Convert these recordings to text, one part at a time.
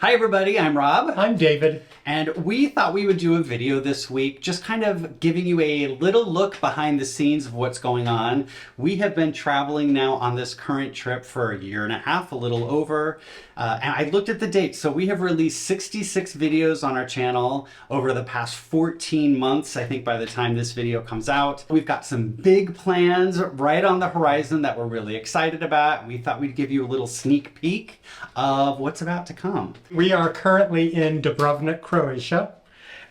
Hi everybody, I'm Rob. I'm David. And we thought we would do a video this week, just kind of giving you a little look behind the scenes of what's going on. We have been traveling now on this current trip for a year and a half, a little over. And I looked at the dates. So we have released 66 videos on our channel over the past 14 months, I think by the time this video comes out. We've got some big plans right on the horizon that we're really excited about. We thought we'd give you a little sneak peek of what's about to come. We are currently in Dubrovnik, Croatia,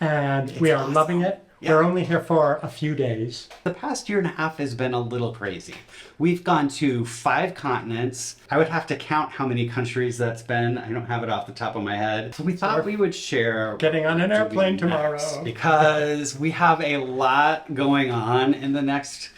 and we are awesome. Loving it. Yeah. We're only here for a few days. The past year and a half has been a little crazy. We've gone to 5 continents. I would have to count how many countries that's been. I don't have it off the top of my head. So we thought we would share. Getting on an airplane tomorrow. Because we have a lot going on in the next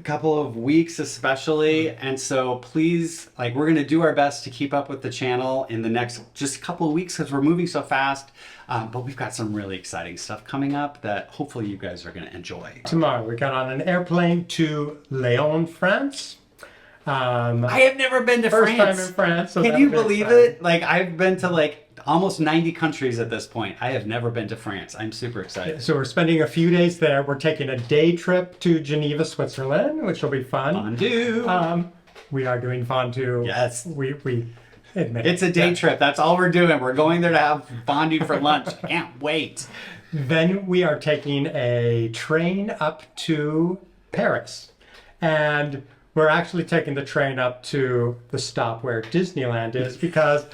couple of weeks especially, and so please, we're going to do our best to keep up with the channel in the next just couple of weeks because we're moving so fast, but we've got some really exciting stuff coming up that hopefully you guys are going to enjoy. Tomorrow we got on an airplane to Lyon, France. I have never been to First France. time in France. So Can you believe it? I've been to almost 90 countries at this point. I have never been to France. I'm super excited. So we're spending a few days there. We're taking a day trip to Geneva, Switzerland, which will be fun. Fondue. We are doing fondue. Yes. We admit It's a day trip. That's all we're doing. We're going there to have fondue for lunch. I can't wait. Then we are taking a train up to Paris. And we're actually taking the train up to the stop where Disneyland is because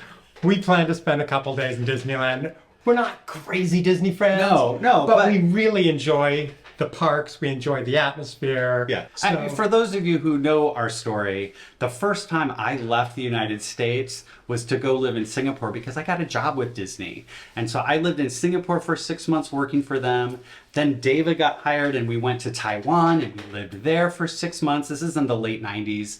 we plan to spend a couple days in Disneyland. We're not crazy Disney fans. No, but we really enjoy the parks. We enjoy the atmosphere. Yeah. So, For those of you who know our story, the first time I left the United States was to go live in Singapore because I got a job with Disney. And so I lived in Singapore for 6 months working for them. Then David got hired and we went to Taiwan and we lived there for 6 months. This is in the late 90s.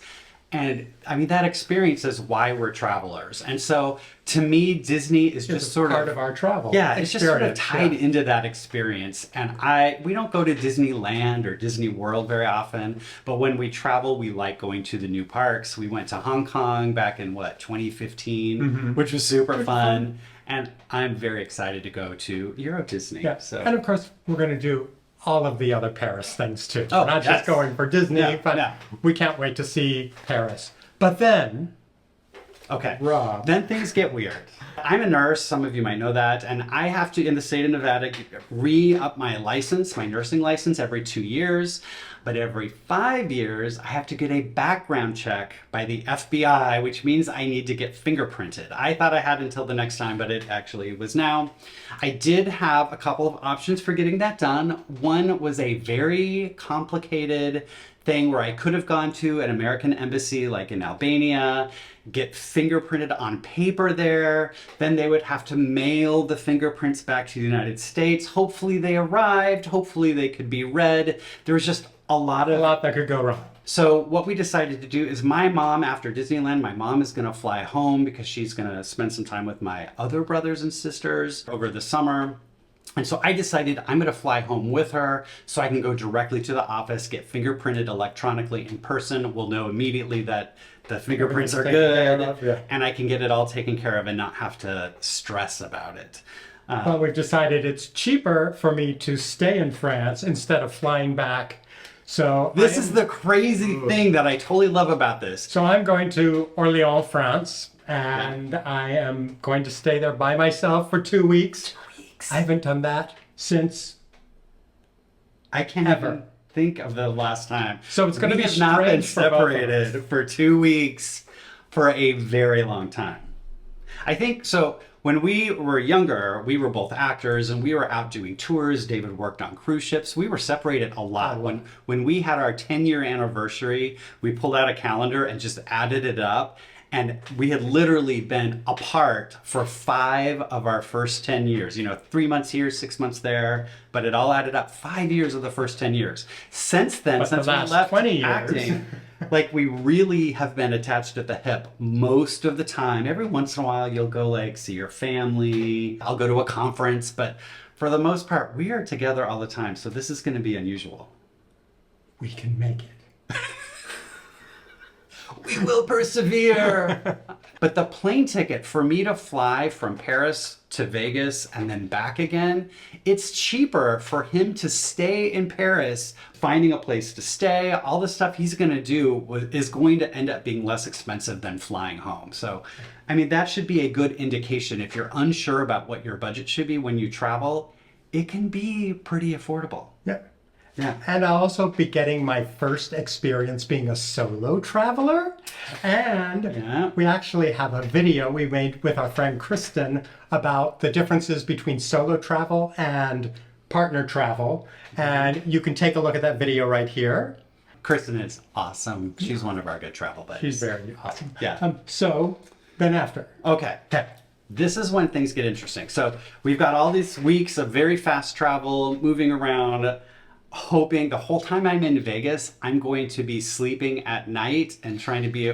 And I mean, that experience is why we're travelers. And so to me, Disney is just sort part of our travel. Yeah, it's just sort of tied yeah. into that experience. And we don't go to Disneyland or Disney World very often, but when we travel, we like going to the new parks. We went to Hong Kong back in 2015, which was super fun. And I'm very excited to go to Euro Disney. Yeah. So. And of course, we're going to do all of the other Paris things too. Oh, we're not just going for Disney, but we can't wait to see Paris. But then, okay, Rob. Then things get weird. I'm a nurse, some of you might know that, and I have to, in the state of Nevada, re-up my license, my nursing license, every 2 years. But every 5 years, I have to get a background check by the FBI, which means I need to get fingerprinted. I thought I had until the next time, but it actually was now. I did have a couple of options for getting that done. One was a very complicated thing where I could have gone to an American embassy like in Albania, get fingerprinted on paper there, then they would have to mail the fingerprints back to the United States. Hopefully they arrived, hopefully they could be read. There was just a lot that could go wrong. So what we decided to do is my mom, after Disneyland, my mom is going to fly home because she's going to spend some time with my other brothers and sisters over the summer. And so I decided I'm going to fly home with her so I can go directly to the office, get fingerprinted electronically in person. We'll know immediately that the fingerprints are good, and I can get it all taken care of and not have to stress about it. Well, we've decided it's cheaper for me to stay in France instead of flying back. So this is the crazy thing that I totally love about this. So I'm going to Orléans, France, and I am going to stay there by myself for 2 weeks. I haven't done that since I can't even think of the last time. So it's going to be strange. Not been separated for 2 weeks for a very long time. I think so. When we were younger, we were both actors and we were out doing tours. David worked on cruise ships. We were separated a lot. When we had our 10-year anniversary, we pulled out a calendar and just added it up. And we had literally been apart for 5 of our first 10 years. 3 months here, 6 months there, but it all added up 5 years of the first 10 years. Since then, since we left 20 years. acting, we really have been attached at the hip most of the time. Every once in a while, you'll go see your family. I'll go to a conference, but for the most part, we are together all the time. So this is going to be unusual. We can make it. We will persevere. But the plane ticket for me to fly from Paris to Vegas and then back again, it's cheaper for him to stay in Paris, finding a place to stay. All the stuff he's going to do is going to end up being less expensive than flying home. So, I mean, that should be a good indication. If you're unsure about what your budget should be when you travel, it can be pretty affordable. Yeah. Yeah. And I'll also be getting my first experience being a solo traveler. And we actually have a video we made with our friend Kristen about the differences between solo travel and partner travel. And you can take a look at that video right here. Kristen is awesome. She's one of our good travel buddies. She's very awesome. Yeah. So then after. Okay. This is when things get interesting. So we've got all these weeks of very fast travel, moving around, hoping the whole time I'm in Vegas, I'm going to be sleeping at night and trying to be,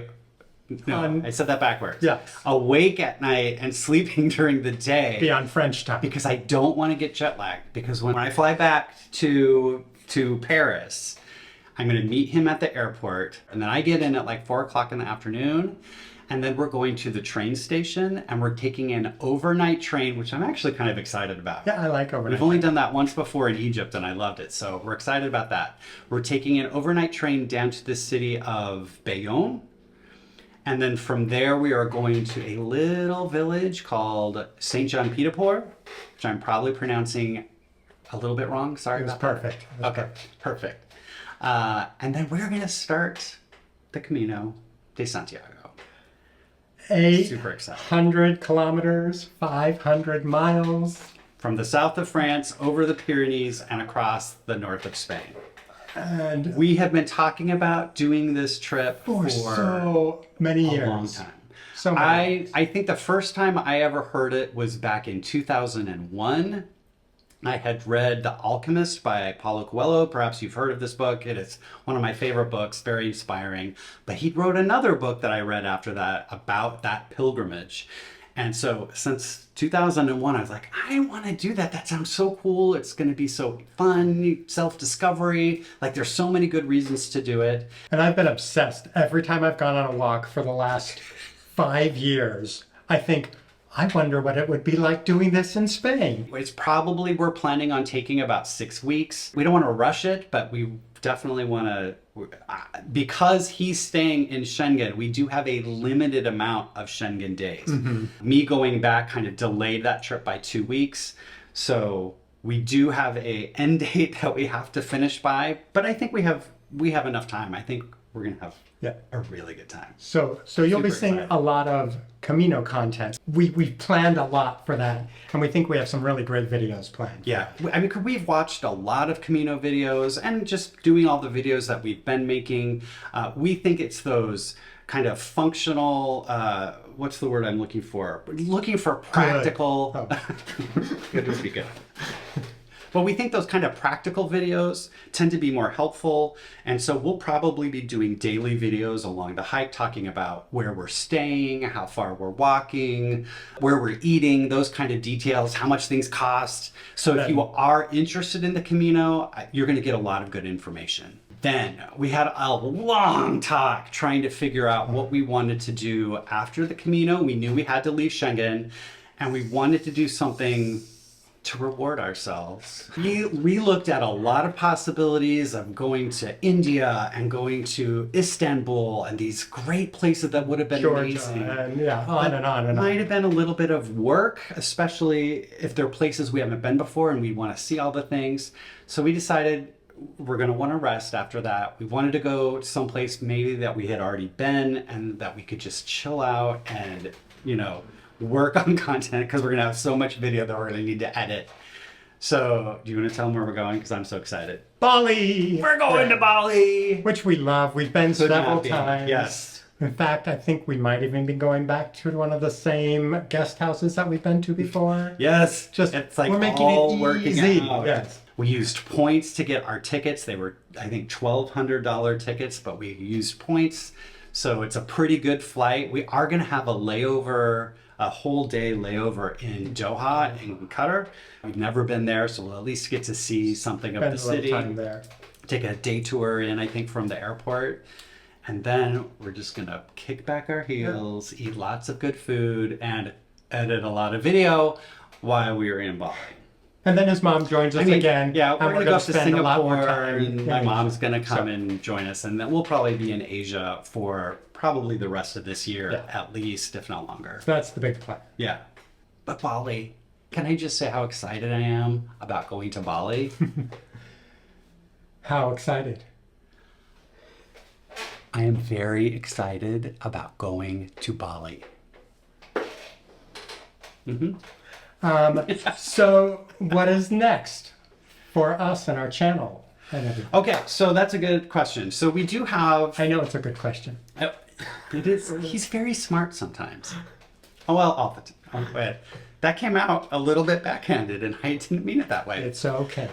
I said that backwards. Yeah. Awake at night and sleeping during the day. Be on French time. Because I don't want to get jet lagged. Because when I fly back to Paris, I'm going to meet him at the airport. And then I get in at like 4 o'clock in the afternoon. And then we're going to the train station and we're taking an overnight train, which I'm actually kind of excited about. Yeah, I like overnight. We've only done that once before in Egypt and I loved it. So we're excited about that. We're taking an overnight train down to the city of Bayonne. And then from there, we are going to a little village called Saint-Jean-Pied-de-Port, which I'm probably pronouncing a little bit wrong. Sorry about that. Perfect. Okay, perfect. And then we're going to start the Camino de Santiago. Super excited. 800 kilometers, 500 miles. From the south of France, over the Pyrenees, and across the north of Spain. And we have been talking about doing this trip for so many years. A long time. So many. I think the first time I ever heard it was back in 2001. I had read The Alchemist by Paulo Coelho. Perhaps you've heard of this book. It is one of my favorite books, very inspiring. But he wrote another book that I read after that about that pilgrimage. And so since 2001, I was like, I want to do that. That sounds so cool. It's going to be so fun, self-discovery. Like there's so many good reasons to do it. And I've been obsessed. Every time I've gone on a walk for the last 5 years, I think, I wonder what it would be like doing this in Spain. It's probably, we're planning on taking about 6 weeks. We don't want to rush it, but we definitely want to, because he's staying in Schengen, we do have a limited amount of Schengen days. Mm-hmm. Me going back kind of delayed that trip by 2 weeks. So we do have a end date that we have to finish by, but I think we have enough time. I think we're going to have a really good time. So you'll be seeing a lot of Camino content. We've planned a lot for that, and we think we have some really great videos planned. Yeah, I mean, we've watched a lot of Camino videos, and just doing all the videos that we've been making, we think it's those kind of functional, what's the word I'm looking for? Looking for practical, good would be good. But we think those kind of practical videos tend to be more helpful. And so we'll probably be doing daily videos along the hike, talking about where we're staying, how far we're walking, where we're eating, those kind of details, how much things cost. So if you are interested in the Camino, you're going to get a lot of good information. Then we had a long talk trying to figure out what we wanted to do after the Camino. We knew we had to leave Schengen, and we wanted to do something to reward ourselves. We looked at a lot of possibilities of going to India and going to Istanbul and these great places that would have been Georgia, amazing. And on and on and on. Might have been a little bit of work, especially if they're places we haven't been before and we want to see all the things. So we decided we're going to want to rest after that. We wanted to go to someplace maybe that we had already been and that we could just chill out and, work on content, because we're going to have so much video that we're going to need to edit. So do you want to tell them where we're going? Because I'm so excited. Bali! We're going to Bali! Which we love. We've been several times. Yes. In fact, I think we might even be going back to one of the same guest houses that we've been to before. Yes. It's like we're making all it working easy. out. Yes. We used points to get our tickets. They were, I think, $1,200 tickets, but we used points. So it's a pretty good flight. We are going to have a whole day layover in Doha in Qatar. We've never been there, so we'll at least get to see something of the city. Time there. Take a day tour in, I think, from the airport. And then we're just gonna kick back our heels, eat lots of good food, and edit a lot of video while we are in Bali. And then his mom joins us again. Yeah, and we're gonna go up to spend a lot more Singapore, time and in my Asia. mom's gonna come and join us, and then we'll probably be in Asia for probably the rest of this year, at least, if not longer. That's the big plan. Yeah. But Bali, can I just say how excited I am about going to Bali? How excited. I am very excited about going to Bali. So what is next for us and our channel and everything? Okay, so that's a good question. So we do have... I know it's a good question. It is. He's very smart sometimes. Oh, well, all the time. Oh, that came out a little bit backhanded, and I didn't mean it that way. It's okay.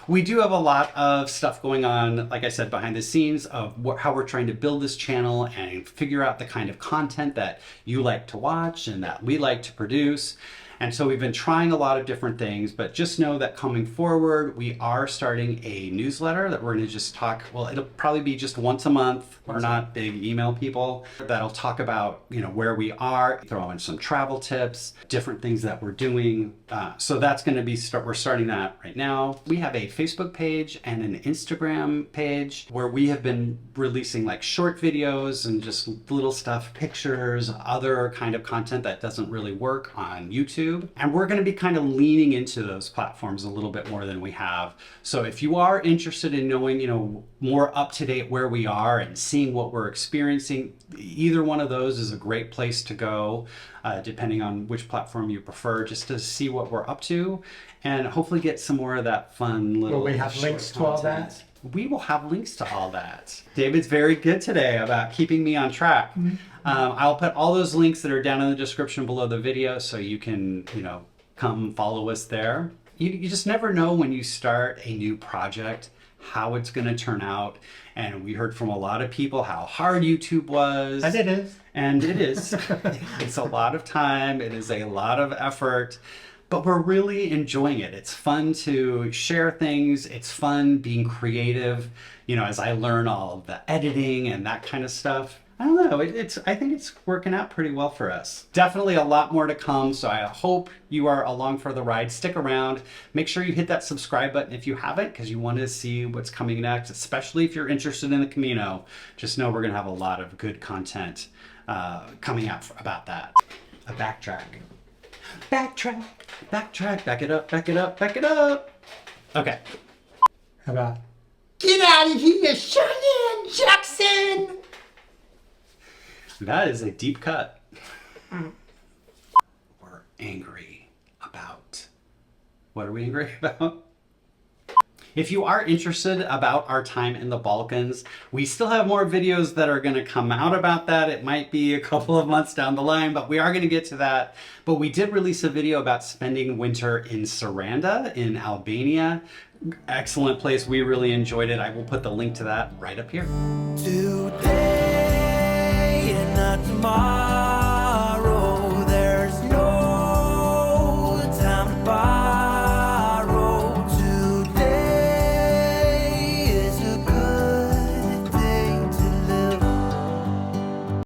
We do have a lot of stuff going on, like I said, behind the scenes of how we're trying to build this channel and figure out the kind of content that you like to watch and that we like to produce. And so we've been trying a lot of different things, but just know that coming forward, we are starting a newsletter that we're going to just talk, well, it'll probably be just once a month. We're not big email people. That'll talk about, where we are, throw in some travel tips, different things that we're doing. So that's going to be, we're starting that right now. We have a Facebook page and an Instagram page where we have been releasing like short videos and just little stuff, pictures, other kind of content that doesn't really work on YouTube. And we're going to be kind of leaning into those platforms a little bit more than we have. So if you are interested in knowing, more up to date where we are and seeing what we're experiencing, either one of those is a great place to go, depending on which platform you prefer, just to see what we're up to and hopefully get some more of that fun little... Will we have links to all that? We will have links to all that. David's very good today about keeping me on track. I'll put all those links that are down in the description below the video so you can, come follow us there. You just never know when you start a new project how it's going to turn out. And we heard from a lot of people how hard YouTube was. And it is. And it is. It's a lot of time. It is a lot of effort. But we're really enjoying it. It's fun to share things. It's fun being creative, as I learn all of the editing and that kind of stuff. I don't know, I think it's working out pretty well for us. Definitely a lot more to come, so I hope you are along for the ride. Stick around. Make sure you hit that subscribe button if you haven't, because you want to see what's coming next, especially if you're interested in the Camino. Just know we're going to have a lot of good content coming out about that. A backtrack. Backtrack, backtrack, back it up, back it up, back it up. Okay. How about? Get out of here, Cheyenne Jackson! That is a deep cut. We're angry about... What are we angry about? If you are interested about our time in the Balkans, we still have more videos that are going to come out about that. It might be a couple of months down the line, but we are going to get to that. But we did release a video about spending winter in Saranda in Albania. Excellent place. We really enjoyed it. I will put the link to that right up here. Today and not tomorrow.